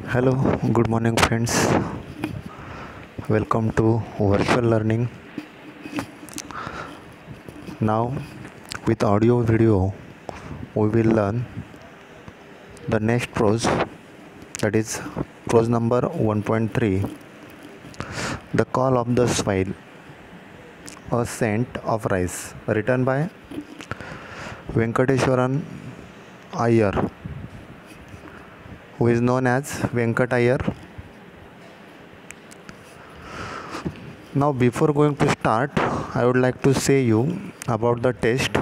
Hello, good morning, friends. Welcome to virtual learning. Now, with audio video, we will learn the next prose, that is prose number 1.3, The Call of the Swine, A Scent of Rice, written by Venkateswaran Iyer, who is known as Venkat Iyer. Now, before going to start, I would like to say you about the test.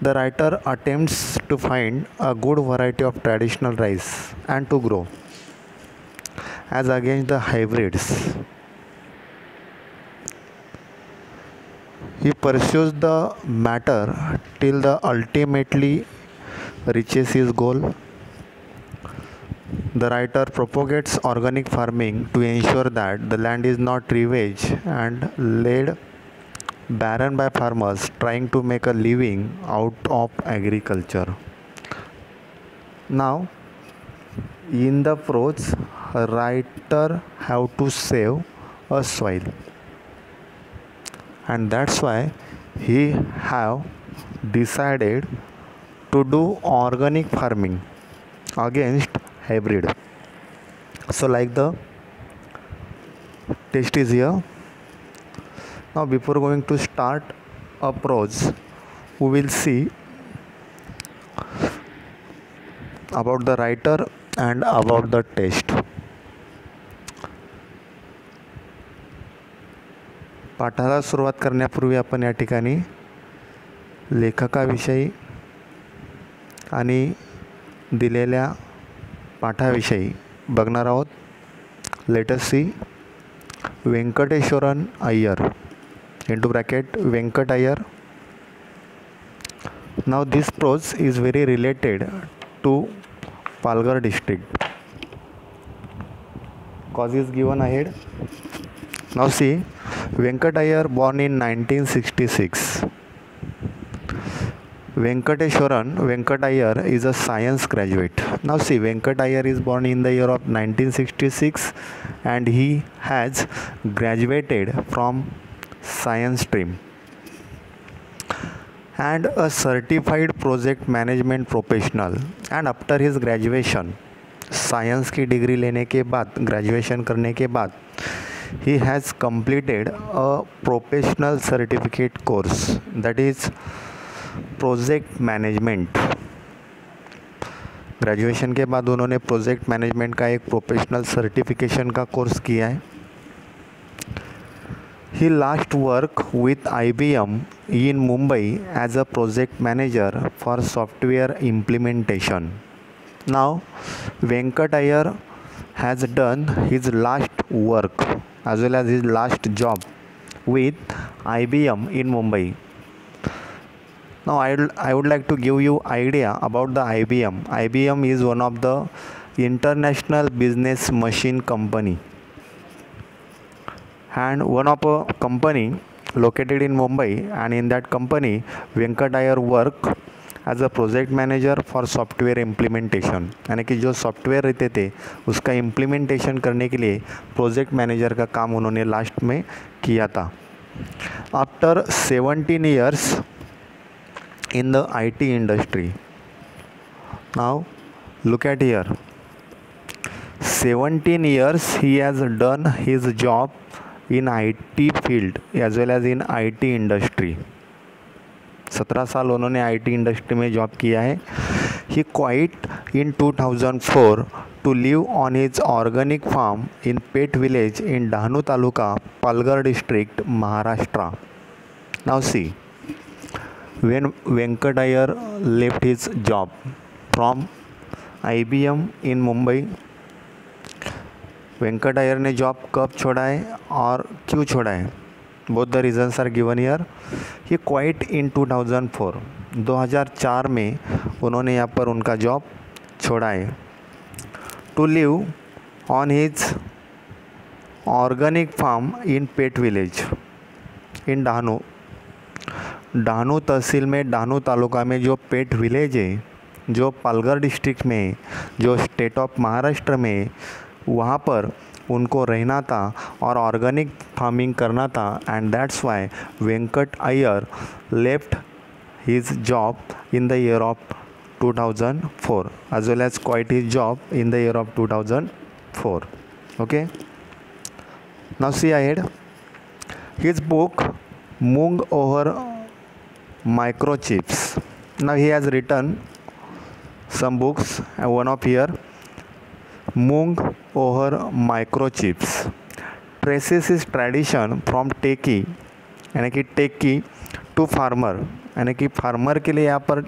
The writer attempts to find a good variety of traditional rice and to grow as against the hybrids. He pursues the matter till the ultimately reaches his goal. The writer propagates organic farming to ensure that the land is not ravaged and laid barren by farmers trying to make a living out of agriculture. Now, in the prose, a writer have to save a soil, and that's why he have decided to do organic farming against hybrid. So, like the test is here. Now, before going to start a prose, we will see about the writer and about the test. पाठाला सुरुवात करण्यापूर्वी आपण या ठिकाणी लेखकाविषयी आणि दिलेल्या पाठाविषयी बघणार आहोत. Let us see. Venkateswaran Iyer into bracket Venkat Iyer. Now this prose is very related to Palghar district. Cause is given ahead. Now see, Venkat Iyer born in 1966. Venkat Iyer is a science graduate. Now see, Venkat Iyer is born in the year of 1966 and he has graduated from science stream and a certified project management professional. And after his graduation, science की degree लेने के बाद, graduation करने के बाद, he has completed a professional certificate course, that is project management. Graduation के बाद उन्होंने प्रोजेक्ट मैनेजमेंट का एक प्रोफेशनल सर्टिफिकेशन का कोर्स किया है. He last worked with IBM in Mumbai as a project manager for software implementation. Now, Venkat Iyer has done his last work as well as his last job with IBM in Mumbai. Now, I would like to give you idea about the IBM. IBM is one of the international business machine company, and one of a company located in Mumbai, and in that company Venkat Iyer work as a project manager for software implementation. यानी कि जो software रहते थे उसका implementation करने के लिए project manager का काम उन्होंने लास्ट में किया था. After 17 years in the IT industry. Now look at here, 17 years he has done his job in IT field as well as in IT industry. 17 साल उन्होंने IT इंडस्ट्री में जॉब किया है. He quit in 2004 to live on his organic farm in Pet village in Dahanu Taluka, Palghar district, Maharashtra. Now see, when Venkat Iyer left his job from IBM in Mumbai, Venkat Iyer ने job कब छोड़ा है और क्यों छोड़ा है? Both the reasons are given here. He quite in 2004. 2004 में उन्होंने यहाँ पर उनका जॉब छोड़ा है. To live on his organic farm in पेट विलेज इन डहानू. डहानू तहसील में, डहानू तालुका में जो पेट विलेज है जो पालघर डिस्ट्रिक्ट में, जो स्टेट ऑफ महाराष्ट्र में, वहाँ पर उनको रहना था और ऑर्गेनिक फार्मिंग करना था। And that's why Venkat Iyer left his job in the year of 2004 as well as quit his job in the year of 2004. Okay, now see ahead. His book Moong over Microchips. Now he has written some books, one of here Moong over Microchips traces his tradition from techie यानी कि टेकी to farmer, यानी कि farmer के लिए यहाँ पर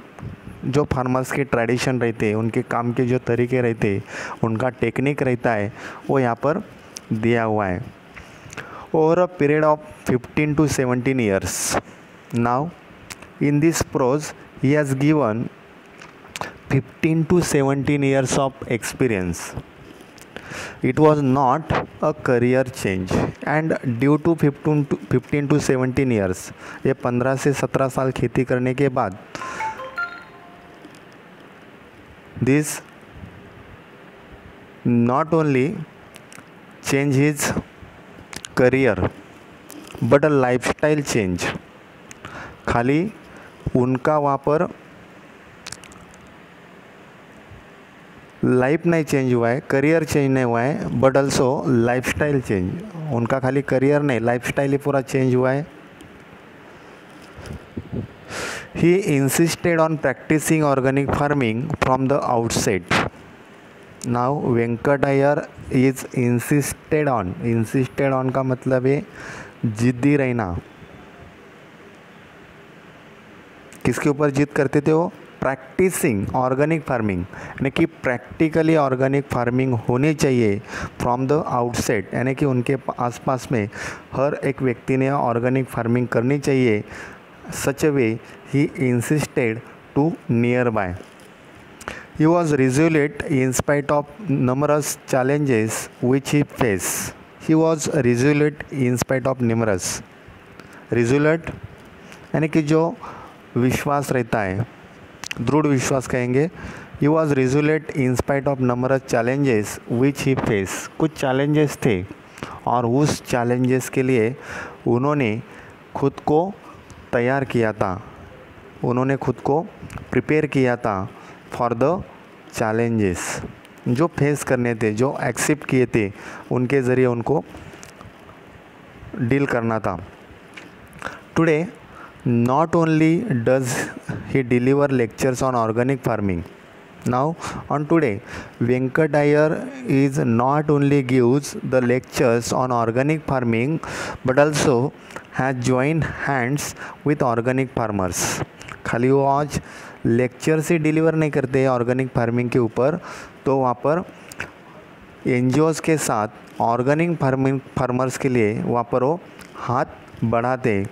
जो farmers के ट्रेडिशन रहते हैं, उनके काम के जो तरीके रहते हैं, उनका टेक्निक रहता है, वो यहाँ पर दिया हुआ है। Over a period of 15 to 17 years. Now in this prose he has given 15 to 17 years of experience. It was not a career change and due to 15 to 17 years, ये 15 से 17 साल खेती करने के बाद this not only change his career but a lifestyle change. खाली उनका वहाँ पर लाइफ नहीं चेंज हुआ है, करियर चेंज नहीं हुआ है, बट ऑल्सो लाइफस्टाइल चेंज। उनका खाली करियर नहीं, लाइफस्टाइल ही पूरा चेंज हुआ है। He insisted on practising organic farming from the outset. Now Venkat Iyer is insisted on का मतलब है जिद्दी रहना। किसके ऊपर जिद करते थे वो? प्रैक्टिसिंग ऑर्गेनिक फार्मिंग, यानी कि प्रैक्टिकली ऑर्गेनिक फार्मिंग होनी चाहिए फ्रॉम द आउटसेट, यानी कि उनके आसपास में हर एक व्यक्ति ने ऑर्गेनिक फार्मिंग करनी चाहिए। Such way he insisted to near by. He was resolute in spite of numerous challenges which he face. He was resolute in spite of numerous. Resolute यानी कि जो विश्वास रहता है, दृढ़ विश्वास कहेंगे। He was resolute in spite of numbers challenges which he face. कुछ चैलेंजेस थे और उस चैलेंजेस के लिए उन्होंने खुद को तैयार किया था, उन्होंने खुद को प्रिपेयर किया था फॉर द चैलेंजेस जो फेस करने थे, जो एक्सेप्ट किए थे, उनके ज़रिए उनको डील करना था। Today not only does he deliver lectures on organic farming, now on today Venkat Iyer is not only gives the lectures on organic farming but also has joined hands with organic farmers. खाली वो आज lecture से deliver नहीं करते organic farming के ऊपर, तो वहाँ पर NGOs के साथ ऑर्गेनिक फार्मर्स के लिए वहाँ पर वो हाथ बढ़ाते।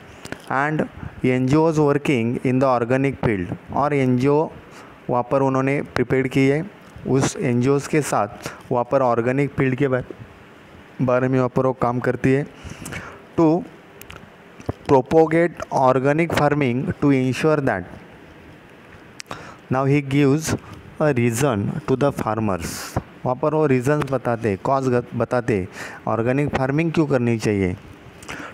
And NGOs working in the organic field, और NGO वहाँ पर उन्होंने प्रिपेयर की है, उस NGOs के साथ वहाँ पर ऑर्गेनिक फील्ड के बारे में वहाँ पर वो काम करती है to propagate organic farming to ensure that. Now he gives a reason to the farmers. वहाँ पर वो रीज़न्स बताते, कॉज बताते ऑर्गेनिक फार्मिंग क्यों करनी चाहिए।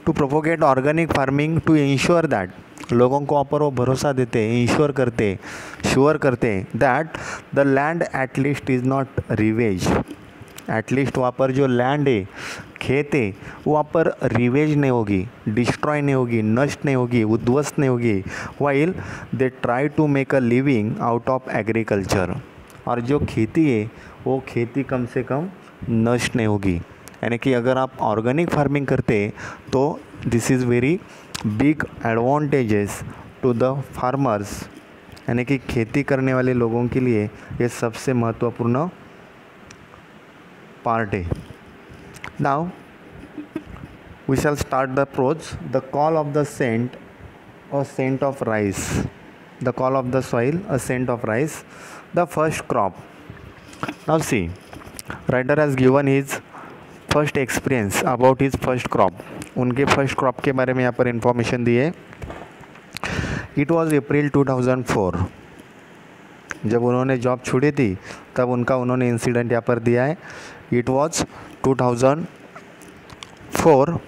To propagate organic farming to ensure that, लोगों को वहाँ पर वो भरोसा देते, इंश्योर करते, श्योर करते that the land at least is not ravage. At least वहाँ पर जो लैंड है, खेत है, वहाँ पर रिवेज नहीं होगी, डिस्ट्रॉय नहीं होगी, नष्ट नहीं होगी, उद्ध्वस्त नहीं होगी। While they try to make a living out of agriculture, और जो खेती है वो खेती कम से कम नष्ट नहीं होगी। यानी कि अगर आप ऑर्गेनिक फार्मिंग करते तो this is very big advantages to the farmers, यानी कि खेती करने वाले लोगों के लिए ये सबसे महत्वपूर्ण पार्ट है। Now we shall start the prose. The call of the scent, a scent of rice, the call of the soil, a scent of rice, the first crop. Now see, writer has given his first experience about his first crop. उनके first crop के बारे में यहाँ पर information दी है। It was April 2004। जब उन्होंने जॉब छोड़ी थी तब उन्होंने इंसिडेंट यहाँ पर दिया है। It was 2004,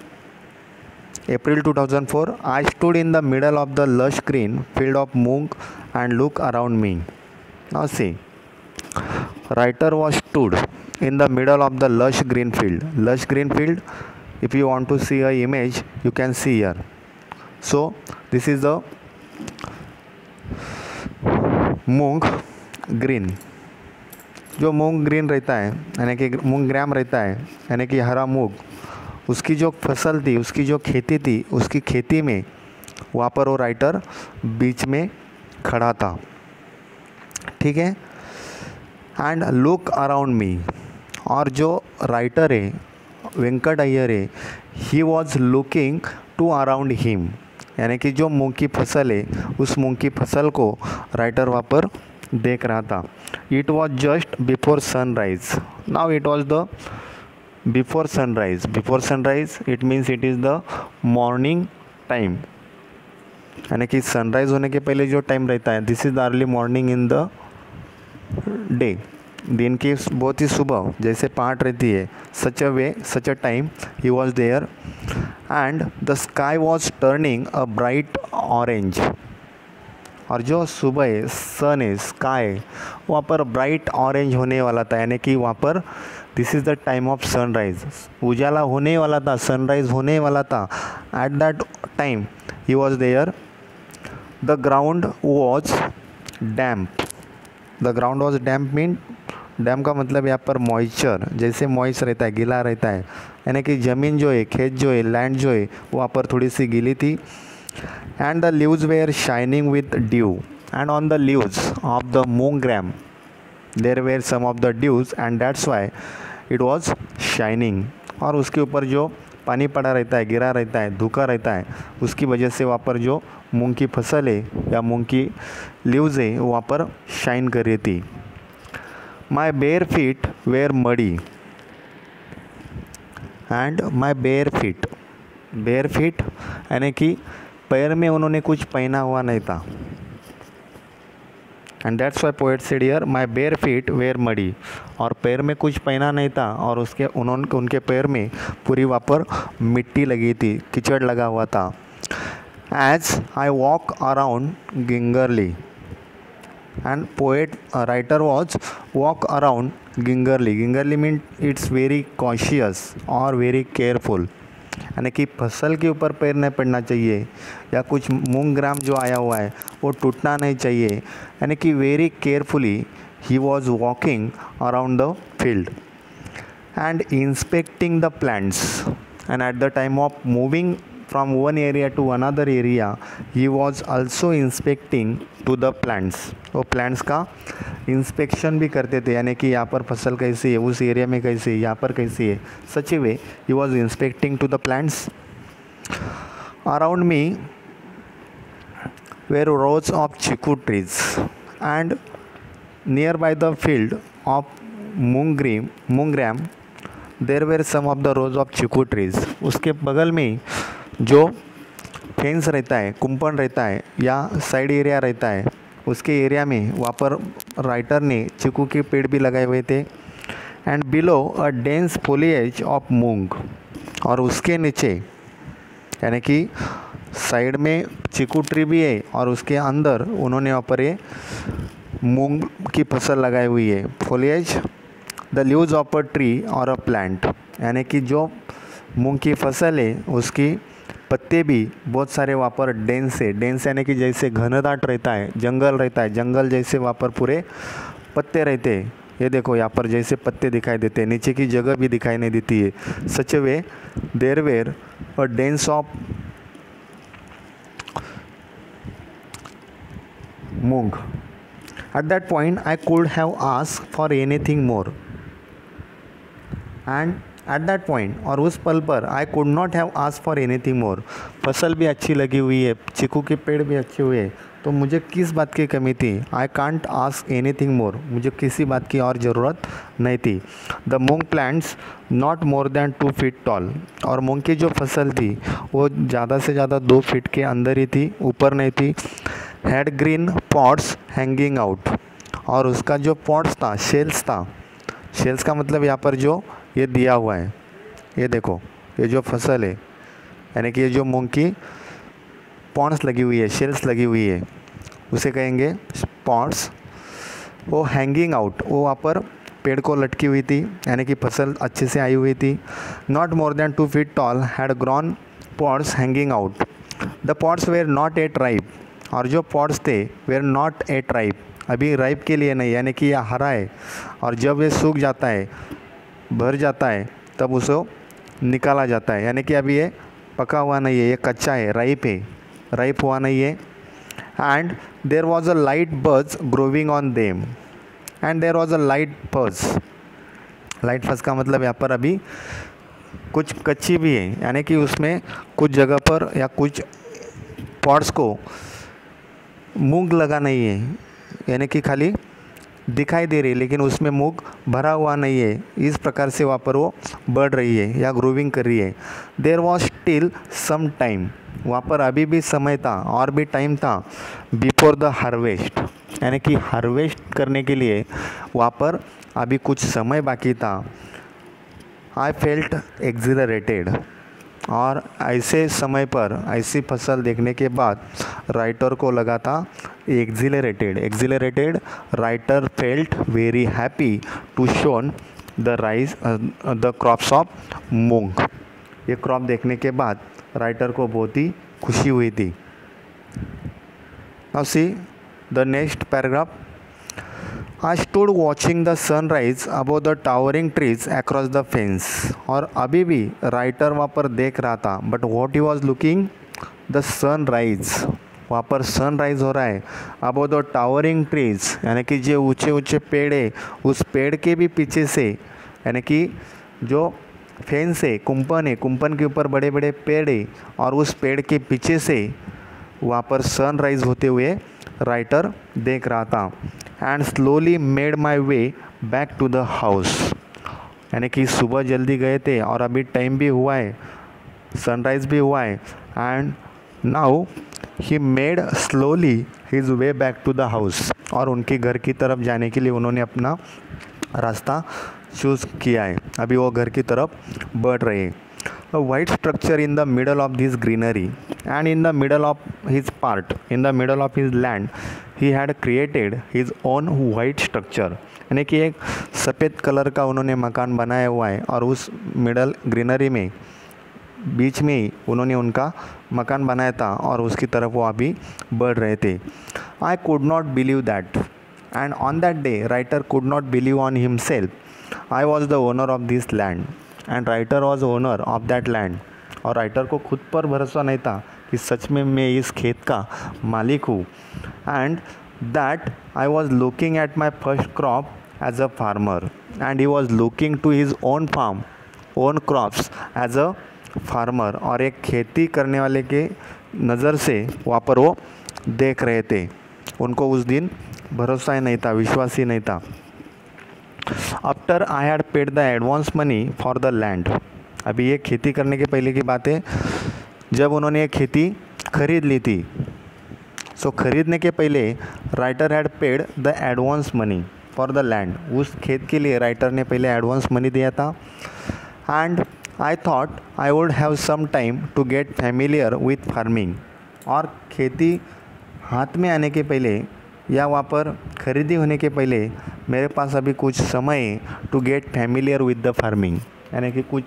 April 2004. I stood in the middle of the lush green field of Moong and looked around me. Now see, writer was stood in the middle of the lush green field. Lush green field, if you want to see a image, you can see here. So this is the moong green. जो मूंग green रहता है यानी कि मूंग ग्राम रहता है यानी कि हरा मूंग, उसकी जो फसल थी, उसकी जो खेती थी, उसकी खेती में वहाँ पर वो राइटर बीच में खड़ा था, ठीक है। एंड लुक अराउंड मी, और जो राइटर है वेंकट अय्यर है, he was looking to around him, यानी कि जो मूंग की फसल है उस मूंग की फसल को राइटर वहाँ पर देख रहा था। It was just before sunrise. Now it was the before sunrise. Before sunrise it means it is the morning time, यानी कि सनराइज होने के पहले जो टाइम रहता है, this is the early morning in the day. दिन की बहुत ही सुबह जैसे 5 रहती है, such a way such a time he was there and the sky was turning a bright orange. और जो सुबह है, सन है, स्काई वहाँ पर ब्राइट ऑरेंज होने वाला था, यानी कि वहाँ पर this is the time of sunrise. उजाला होने वाला था, सनराइज होने वाला था। At that time he was there. The ground was damp. The ground was damp mean, damp का मतलब यहाँ पर मॉइस्चर, जैसे मॉइस्ट रहता है, गीला रहता है, यानी कि ज़मीन जो है, खेत जो है, लैंड जो है, वहाँ पर थोड़ी सी गीली थी। And the leaves were shining with dew and on the leaves of the moong gram there were some of the dews and that's why it was shining. और उसके ऊपर जो पानी पड़ा रहता है, गिरा रहता है, धूका रहता है, उसकी वजह से वहाँ पर जो मूंग की फसल है या मूंग की लीव्स है वहाँ पर शाइन कर रही थी। My bare feet were muddy and my bare feet, bare feet यानी कि पैर में उन्होंने कुछ पहना हुआ नहीं था। And that's why poet said here my bare feet were muddy, और पैर में कुछ पहना नहीं था और उनके पैर में पूरी वहाँ पर मिट्टी लगी थी, कीचड़ लगा हुआ था। As I walk around gingerly and poet writer was walk around gingerly. gingerly means it's very cautious और very careful, यानी कि फसल के ऊपर पैर नहीं पड़ना चाहिए या कुछ मूंग ग्राम जो आया हुआ है वो टूटना नहीं चाहिए, यानी कि very carefully he was walking around the field and inspecting the plants, and at the time of moving from one area to another area he was also inspecting to the plants. वो plants का inspection भी करते थे, यानी कि यहाँ पर फसल कैसी है, उस एरिया में कैसी है, यहाँ पर कैसी है, such way he was inspecting to the plants. Around me were rows of chiku trees and nearby the field of moong gram there were some of the rows of chiku trees. उसके बगल में जो fence रहता है, कुंपण रहता है या साइड एरिया रहता है, उसके एरिया में वहाँ पर राइटर ने चीकू के पेड़ भी लगाए हुए थे। And below a dense foliage of moong, और उसके नीचे यानी कि साइड में चीकू ट्री भी है और उसके अंदर उन्होंने वहाँ पर ये मूंग की फसल लगाई हुई है। Foliage the leaves of a tree और अ प्लांट, यानी कि जो मूंग की फसल है उसकी पत्ते भी बहुत सारे वहाँ पर डेंस है। डेंस यानी कि जैसे घनदाट रहता है, जंगल रहता है, जंगल जैसे वहाँ पर पूरे पत्ते रहते हैं। ये देखो यहाँ पर जैसे पत्ते दिखाई देते हैं, नीचे की जगह भी दिखाई नहीं देती है। Such way there were a dense of moong. At that point I could have asked for anything more and at that point, और उस पल पर I could not have asked for anything more. फसल भी अच्छी लगी हुई है, चीकू के पेड़ भी अच्छे हुए, तो मुझे किस बात की कमी थी। I can't ask anything more, मुझे किसी बात की और ज़रूरत नहीं थी। The moong plants not more than 2 feet tall, और मूंग की जो फसल थी वो ज़्यादा से ज़्यादा 2 फीट के अंदर ही थी, ऊपर नहीं थी। Had green pots hanging out, और उसका जो पॉट्स था, शेल्स था, शेल्स का मतलब यहाँ पर जो ये दिया हुआ है, ये देखो, ये जो फसल है यानी कि ये जो मूंग की पॉट्स लगी हुई है, शेल्स लगी हुई है, उसे कहेंगे पॉट्स। वो हैंगिंग आउट, वो वहाँ पर पेड़ को लटकी हुई थी, यानी कि फसल अच्छे से आई हुई थी। Not more than 2 feet tall had grown pods hanging out. The pods were not yet ripe, और जो पॉट्स थे वेयर नॉट एट राइप, अभी राइप के लिए नहीं, यानी कि यह हरा है, और जब ये सूख जाता है, भर जाता है, तब उसे निकाला जाता है, यानी कि अभी ये पका हुआ नहीं है, ये कच्चा है, राइप हुआ नहीं है। And there was a light buzz growing on them, and there was a light fuzz का मतलब यहाँ पर अभी कुछ कच्ची भी है, यानी कि उसमें कुछ जगह पर या कुछ पॉट्स को मूंग लगा नहीं है, यानी कि खाली दिखाई दे रही है लेकिन उसमें मूंग भरा हुआ नहीं है। इस प्रकार से वहाँ पर वो बढ़ रही है या ग्रोविंग कर रही है। There was still some time, वहाँ पर अभी भी समय था और भी टाइम था, बिफोर द हार्वेस्ट, यानी कि हार्वेस्ट करने के लिए वहाँ पर अभी कुछ समय बाकी था। आई फेल्ट एक्सिलरेटेड, और ऐसे समय पर ऐसी फसल देखने के बाद राइटर को लगा था accelerated. Writer felt very happy to shown the crops of moong. ये क्रॉप देखने के बाद राइटर को बहुत ही खुशी हुई थी। Now see the next paragraph. I stood watching the sunrise above the towering trees across the fence। और अभी भी राइटर वहाँ पर देख रहा था, but what he was looking, the sunrise, वहाँ पर सनराइज हो रहा है अबव द टावरिंग ट्रीज, यानी कि जो ऊंचे ऊंचे पेड़ है उस पेड़ के भी पीछे से, यानी कि जो फेंस है, कुंपन के ऊपर बड़े बड़े पेड़ है और उस पेड़ के पीछे से वहाँ पर सनराइज होते हुए राइटर देख रहा था। And slowly made my way back to the house, यानी कि सुबह जल्दी गए थे और अभी टाइम भी हुआ है, सनराइज भी हुआ है। And now he made slowly his way back to the house, और उनके घर की तरफ जाने के लिए उन्होंने अपना रास्ता चूज़ किया है, अभी वो घर की तरफ बढ़ रहे हैं। A white structure in the middle of this greenery, and in the middle of his land, he had created his own white structure, यानी कि एक सफ़ेद कलर का उन्होंने मकान बनाया हुआ है और उस मिडल ग्रीनरी में बीच में ही उन्होंने उनका मकान बनाया था और उसकी तरफ वो अभी बढ़ रहे थे। I could not believe that, and on that day writer could not believe on himself, I was the owner of this land, and writer was owner of that land, और राइटर को खुद पर भरोसा नहीं था कि सच में मैं इस खेत का मालिक हूँ। And that I was looking at my first crop as a farmer, and he was looking to his own farm, own crops as a farmer, और एक खेती करने वाले के नज़र से वहाँ पर वो देख रहे थे। उनको उस दिन भरोसा ही नहीं था, विश्वास ही नहीं था। After I had paid the advance money for the land, अभी ये खेती करने के पहले की बात है, जब उन्होंने ये खेती खरीद ली थी। सो खरीदने के पहले writer had paid the advance money for the land, उस खेत के लिए राइटर ने पहले एडवांस मनी दिया था। And I thought I would have some time to get familiar with farming, और खेती हाथ में आने के पहले या वहाँ पर खरीदी होने के पहले मेरे पास अभी कुछ समय to get familiar with the farming, यानी कि कुछ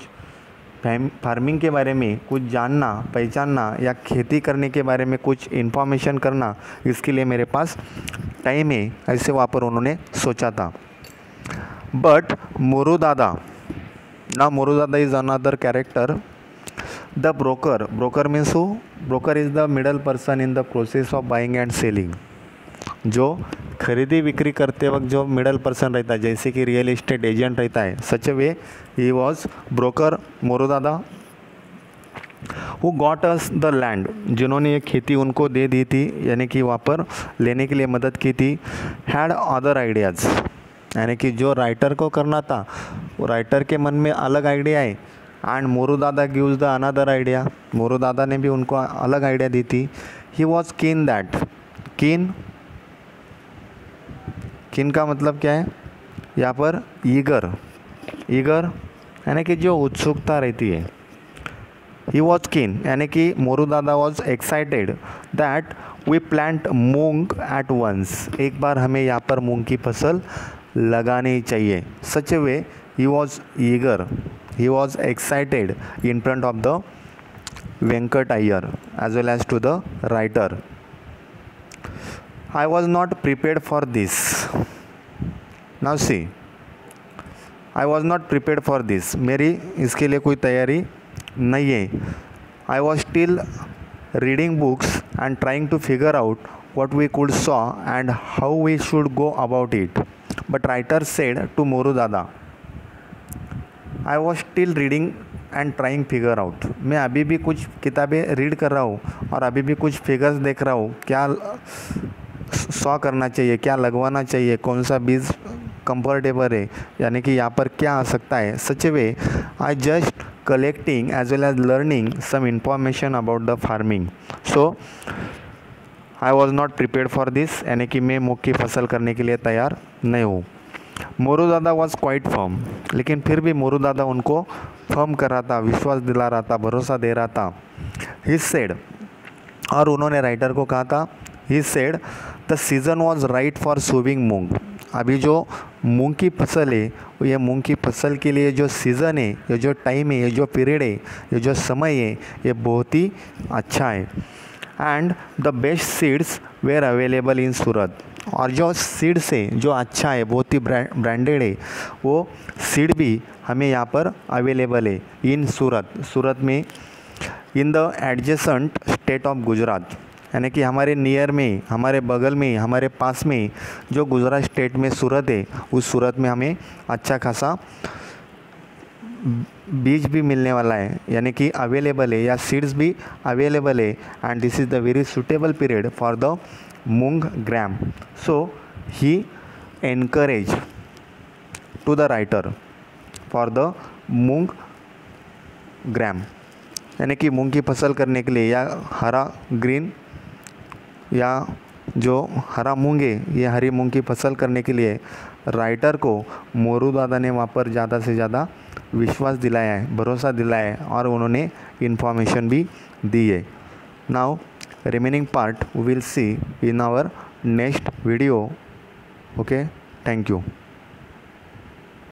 फार्मिंग के बारे में कुछ जानना, पहचानना या खेती करने के बारे में कुछ इन्फॉर्मेशन करना, इसके लिए मेरे पास टाइम है, ऐसे वहाँ पर उन्होंने सोचा था। बट मोरूदादा, ना Morudada is another character. The broker means who? Broker is the middle person in the process of buying and selling, जो खरीदी बिक्री करते वक्त जो मिडल पर्सन रहता है, जैसे कि रियल एस्टेट एजेंट रहता है, such way he was broker Morudada. Who got us the land, जिन्होंने ये खेती उनको दे दी थी, यानी कि वहाँ पर लेने के लिए मदद की थी। हैड अदर आइडियाज़, यानी कि जो राइटर को करना था वो राइटर के मन में अलग आइडिया है। And Morudada gives the another idea, Morudada ने भी उनको अलग आइडिया दी थी। ही वॉज कीन दैट, कीन किन का मतलब क्या है यहाँ पर, ईगर यानी कि जो उत्सुकता रहती है। ही वॉज कीन यानी कि Moru Dada was excited that we plant moong at once, एक बार हमें यहाँ पर मूंग की फसल लगानी चाहिए। Such a way he was eager, he was excited in front of the Venkat Iyer as well as to the writer. I was not prepared for this. Now see, I was not prepared for this. मेरी इसके लिए कोई तैयारी नहीं है। I was still reading books and trying to figure out what we could saw and how we should go about it. But writer said to Moru Dada, I was still reading and trying figure out, मैं अभी भी कुछ किताबें read कर रहा हूँ और अभी भी कुछ फिगर्स देख रहा हूँ, क्या सॉ करना चाहिए, क्या लगवाना चाहिए, कौन सा बीज कंफर्टेबल है, यानी कि यहाँ पर क्या आ सकता है। Such way I just collecting as well as learning some information about the farming, so I was not prepared for this, यानी कि मैं मूंग की फसल करने के लिए तैयार नहीं हूँ। Moru Dada was quite firm, लेकिन फिर भी मोरू दादा उनको फर्म कर रहा था, विश्वास दिला रहा था, भरोसा दे रहा था। ही सेड, और उन्होंने राइटर को कहा था, he said the season was right for sowing moong, अभी जो मूंग की फसल है, ये मूंग की फसल के लिए जो सीज़न है, ये जो टाइम है, ये जो पीरियड है, ये जो समय है, ये बहुत ही अच्छा है। And the best seeds were available in Surat, और जो सीड से जो अच्छा है, बहुत ही ब्रांडेड है, वो सीड भी हमें यहाँ पर अवेलेबल है इन सूरत में, in the adjacent state of Gujarat, यानी कि हमारे नियर में, हमारे बगल में, हमारे पास में जो गुजरात स्टेट में सूरत है, उस सूरत में हमें अच्छा खासा बीज भी मिलने वाला है, यानी कि अवेलेबल है, या सीड्स भी अवेलेबल है। And this is the very suitable period for the moong gram, so he encourage to the writer for the moong gram, यानी कि मूंग की फसल करने के लिए, या हरा ग्रीन, या जो हरा मूंग है, ये हरी मूंग की फसल करने के लिए राइटर को मोरू दादा ने वहाँ पर ज़्यादा से ज़्यादा विश्वास दिलाया है, भरोसा दिलाया है, और उन्होंने इन्फॉर्मेशन भी दी है। Now remaining part we will see in our next video. Okay, thank you.